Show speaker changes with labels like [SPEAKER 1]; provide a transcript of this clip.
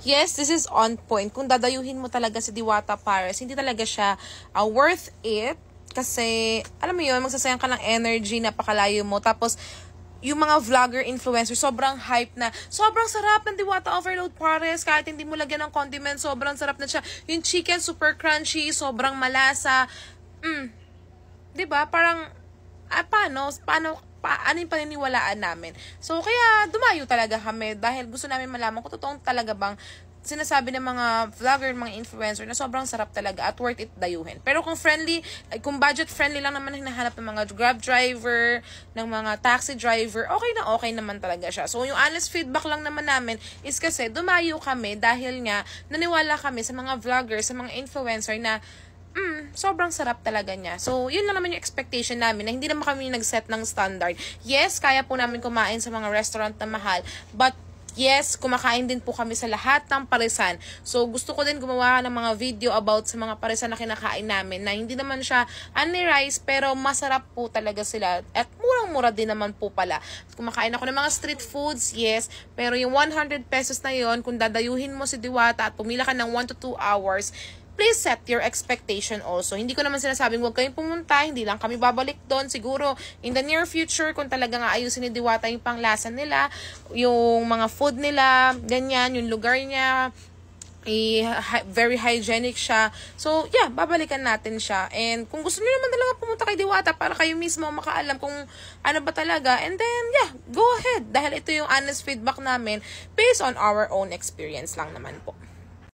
[SPEAKER 1] yes, this is on point. Kung dadayuhin mo talaga si Diwata Pares, hindi talaga siya worth it. Kasi, alam mo yun, magsasayang ka ng energy, napakalayo mo. Tapos, yung mga vlogger, influencer, sobrang hype na, sobrang sarap ng Diwata Overload Pares, kahit hindi mo lagyan ng condiment, sobrang sarap na siya. Yung chicken, super crunchy, sobrang malasa. Diba? Parang, ano yung paniniwalaan namin. So, kaya dumayo talaga kami dahil gusto namin malaman kung totoong talaga bang sinasabi ng mga vlogger, mga influencer na sobrang sarap talaga at worth it dayuhin. Pero kung budget friendly lang naman hinahanap ng mga Grab driver, ng mga taxi driver, okay naman talaga siya. So, yung honest feedback lang naman namin is kasi dumayo kami dahil nga naniwala kami sa mga vlogger, sa mga influencer na sobrang sarap talaga niya. So, yun lang naman yung expectation namin na hindi naman kami nag-set ng standard. Yes, kaya po namin kumain sa mga restaurant na mahal, but yes, kumakain din po kami sa lahat ng parisan. So, gusto ko din gumawa ng mga video about sa mga parisan na kinakain namin na hindi naman siya only rice, pero masarap po talaga sila. At murang-mura din naman po pala. Kumakain ako ng mga street foods, yes, pero yung 100 pesos na yon, kung dadayuhin mo si Diwata at pumila ka ng 1 to 2 hours, please set your expectation also. Hindi ko naman sinasabing huwag kayong pumunta, hindi lang kami babalik doon. Siguro, in the near future, kung talaga nga ayusin ni Diwata yung panglasa nila, yung mga food nila, ganyan, yung lugar niya, very hygienic siya. So, yeah, babalikan natin siya. And kung gusto niyo naman talaga pumunta kay Diwata para kayo mismo makaalam kung ano ba talaga, and then, yeah, go ahead. Dahil ito yung honest feedback namin based on our own experience lang naman po.